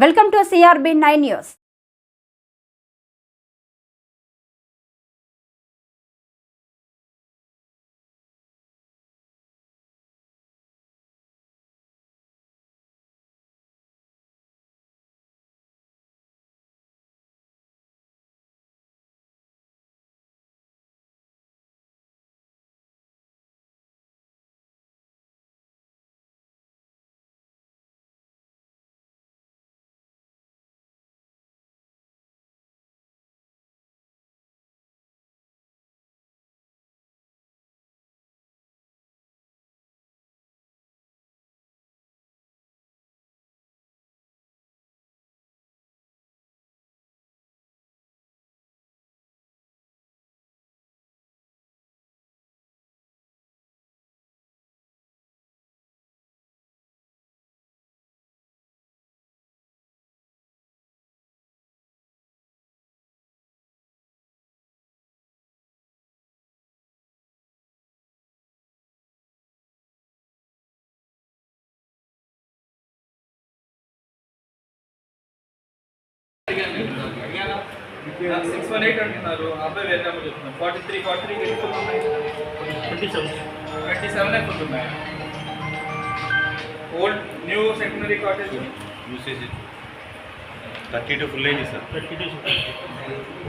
Welcome to CRB9 news. నాకు 618 అంటున్నారు. అబ్బాయి వేరే నెంబర్ చెప్తున్నారు. 43 ఎన్ని ఉన్నాయి? 27 ఫుల్ ఉన్నాయి. Old new secondary cottage usage 32 full అయింది సార్.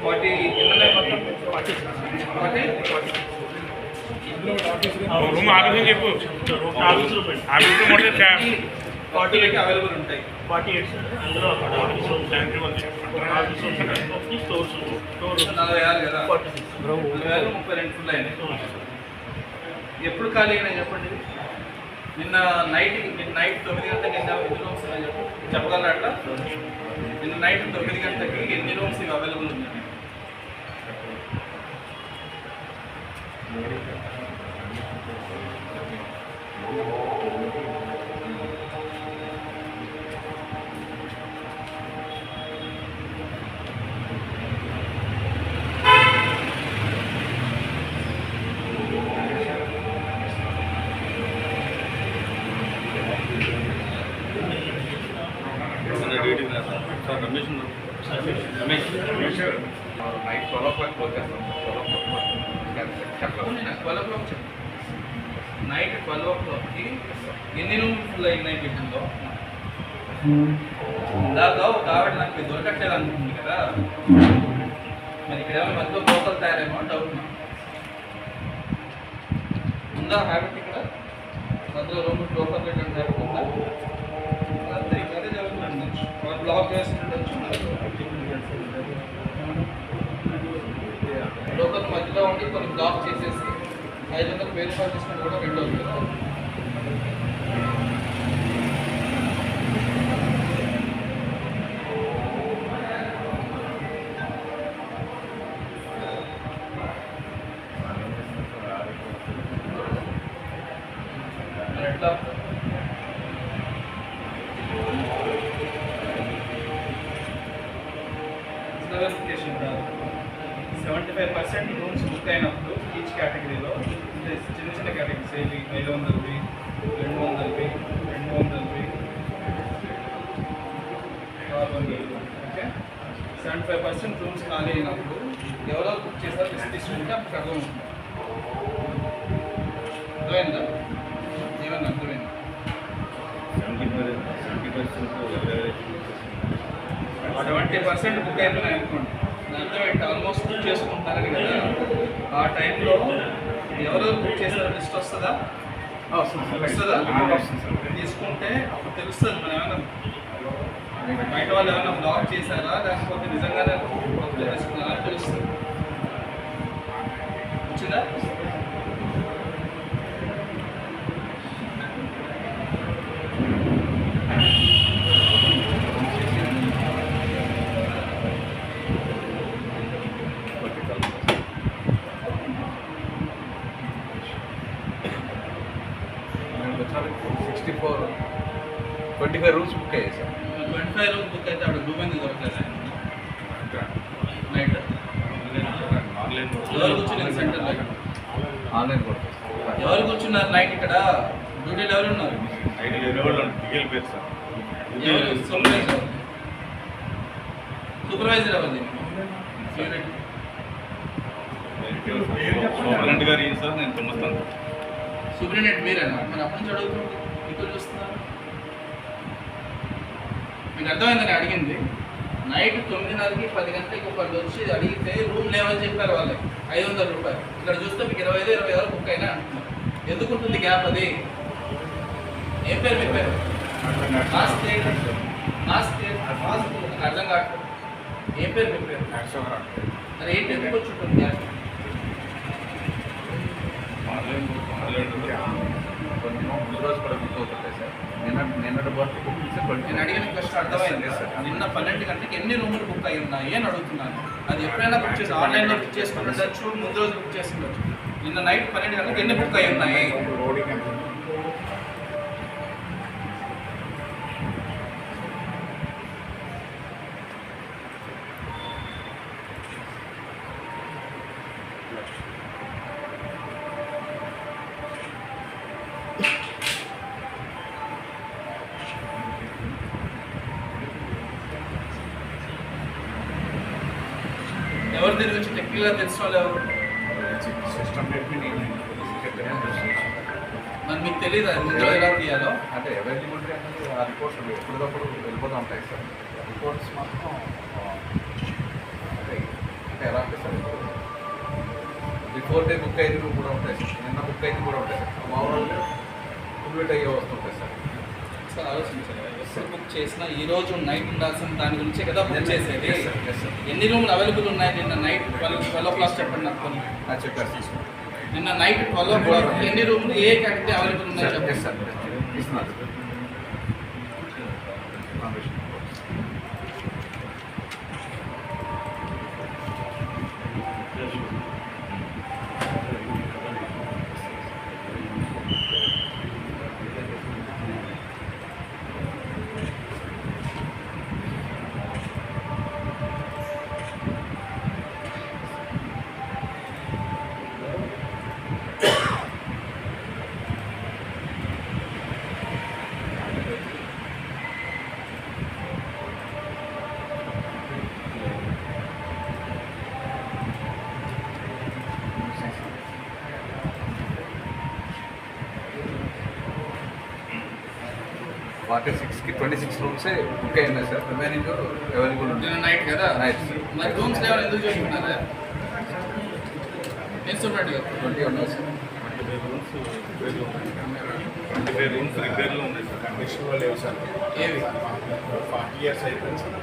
40 ఎన్ని ఉన్నాయి మొత్తం? 40 రూమ్ ఆఫీస్ చెప్పు. ఆఫీస్ మొదటి 40 లకి అవైలబుల్ ఉంటాయి. 48 సార్. అందులో ఆఫీస్ రూమ్ శాంక్షన్ ఉంది. ఆఫీస్ రూమ్ స్టోర్స్ 46 కదా. 42 ఫుల్ అయినాయి. ఎప్పుడు ఖాళీ అయినాయి చెప్పండి. నిన్న నైట్ 9 గంటలకి ఎన్ని రూమ్స్ ఉన్నాయి చెప్పగలరా? అట్లా నిన్న నైట్ 9 గంటలకి ఎన్ని రూమ్స్ ఇవి అవైలబుల్ ఉన్నాయి? Sir Ramesh night 12 o'clock close చేస్తాం. 12 o'clock నైట్ 12 o'clockకి ఎన్ని రూమ్స్ ఫుల్ అయినాయి బిల్డింగ్లో? ఇందాక ఒక ఆవిడ నాకు దొరకట్లేదు అనుకుంటుంది కదా. మరి ఇక్కడ ఏమైనా మధ్యలో లోకల్ తయారేమో డౌట్. ఉందా హ్యాబిట్ ఇక్కడ మధ్యలో లోకల్ పెట్టడం హ్యాబిట్ ఉందా? అదే జరుగుతుందండి. బ్లాక్ చేస్తుండొచ్చు. లోకల్ మధ్యలో ఉండి కొన్ని బ్లాక్ చేసేసి 500 పేరు పాటిస్తున్నట్టు కూడా రెండు అవుతుంది కదా. ఎట్లా వెరిఫికేషన్ కాదు. 75% రూమ్స్ బుక్ అయినప్పుడు ఈచ్ కేటగిరీలో చిన్న చిన్న కేటగిరీస్ 500వి 200వి 200వి 400వి. ఓకే, 75% రూమ్స్ ఖాళీ అయినప్పుడు ఎవరో బుక్ చేశారు లిస్ట్ తీసుకుంటే అప్పుడు అర్థం ఉంటుంది. అర్థమైందా? ఏమన్నా అర్థమైందా? 70% బుక్ అయిపోయినాయి అనుకోండి. దాంతో ఆల్మోస్ట్ బుక్ చేసుకుంటారని కదా. ఆ టైంలో ఎవరెవరు బుక్ చేశారో లిస్ట్ వస్తుందా? వస్తుందా? తీసుకుంటే అప్పుడు తెలుస్తుంది మనం ఏమైనా బయట వాళ్ళు ఏమైనా బ్లాక్ చేశారా లేకపోతే నిజంగానే తీసుకున్నారా తెలుస్తుంది. వచ్చిందా? వచ్చారు 25 రూమ్స్ బుక్ అయ్యాయి సార్. 25 రూమ్స్ బుక్ అయితే అక్కడ రూమ్ ఎందుకు దొరకలేదు? నైట్ ఎవరు కూర్చున్నారు సెంటర్లో? ఆన్లైన్ కూడా ఎవరు కూర్చున్నారు నైట్ ఇక్కడ? డ్యూటీలు ఎవరు ఉన్నారు? ఐదు వేరే వాళ్ళు దిగలిపోయారు సార్. ఎవరు సొమ్ము సూపర్వైజర్ ఎవరిది యూనిట్ సూపరింటెండెంట్ గారు ఏంటి సార్, నేను తుమ్మస్తాను. సూపరింటెండెంట్ మీరేనా? మరి అప్పటి నుంచి అడుగుతుంది ఇక్కడ చూస్తున్నారు. మీకు అర్థమైందని అడిగింది. నైట్ 9:30కి 10 గంటలకి ఒకళ్ళు వచ్చి అడిగితే రూమ్ లేవని చెప్పారు వాళ్ళకి 500 రూపాయలు. ఇక్కడ చూస్తే మీకు 25 బుక్ అయినా అంటున్నారు. ఎందుకు ఉంటుంది గ్యాప్ అది? ఏం పేరు మీ పేరు? మాస్క్ మాస్క్ నాకు అర్థం కావట్లేదు. ఏం పేరు మీ పేరు? మరి ఏంటి ఎందుకు వచ్చి ఉంటుంది గ్యాప్? కొన్ని ముందు రోజు కూడా బుక్ అవుతుంటాయి సార్. నిన్నటి వరకు బుక్ చేస్తే నేను అడిగిన క్వశ్చన్ అర్థమైంది. నిన్న 12 గంటలకు ఎన్ని రూములు బుక్ అయి ఉన్నాయి అని అడుగుతున్నాను. అది ఎప్పుడైనా బుక్ చేసి ఆన్లైన్లో బుక్ చేసుకుంటుండొచ్చు, ముందు రోజు బుక్ చేసుకుండొచ్చు. నిన్న నైట్ 12 గంటలకు ఎన్ని బుక్ అయి ఉన్నాయి? ఎవరు దీని గురించి టెక్నికల్గా తెలిసిన వాళ్ళు ఎవరు? సిస్టమ్ పెట్టి మరి మీకు తెలియదు అది ముందు ఎలా తీయాలో? అంటే అవైలబిలిటీ అనేది ఆ రిపోర్ట్స్ ఎప్పటికప్పుడు వెళ్ళిపోతూ ఉంటాయి సార్. రిపోర్ట్స్ మాత్రం అంటే అంటే ఎలా అంటే సార్, బిఫోర్ డే బుక్ అయింది కూడా ఉంటాయి సార్, నిన్న బుక్ అయింది కూడా ఉంటాయి సార్. మామూలుగా కంప్లీట్ అయ్యే వస్తుంటాయి సార్. సార్ ఆలోచించాలి. ఎప్పుడు బుక్ చేసినా ఈ రోజు నైట్ ఉండాల్సిన దాని గురించే కదా బుక్ చేసేది. ఎన్ని రూములు అవైలబుల్ ఉన్నాయి నిన్న నైట్ 12 చెప్పండి నాకు. అది చెప్పారు సార్. నిన్న నైట్ 12 ఎన్ని రూములు ఏ కేటగిరీ అవైలబుల్ ఉన్నాయి చెప్పండి సార్ ఇస్తున్నారు. వాటర్ 26 రూమ్సే బుక్ అయింది సార్. రిమైనింగ్ అవైలబుల్ ఉంది. నిన్న నైట్ కదా నైట్ సార్. మరి రూమ్స్ లెవెల్ ఎందుకు చూసుకున్నారా? ఏం చెప్పండి కదా 20 ఉన్నాయి సార్. 25 రూమ్స్ రిపేర్లో ఉన్నాయి సార్. కండిషన్లో లేవు సార్. ఏవి 40 years అయిపోయింది సార్.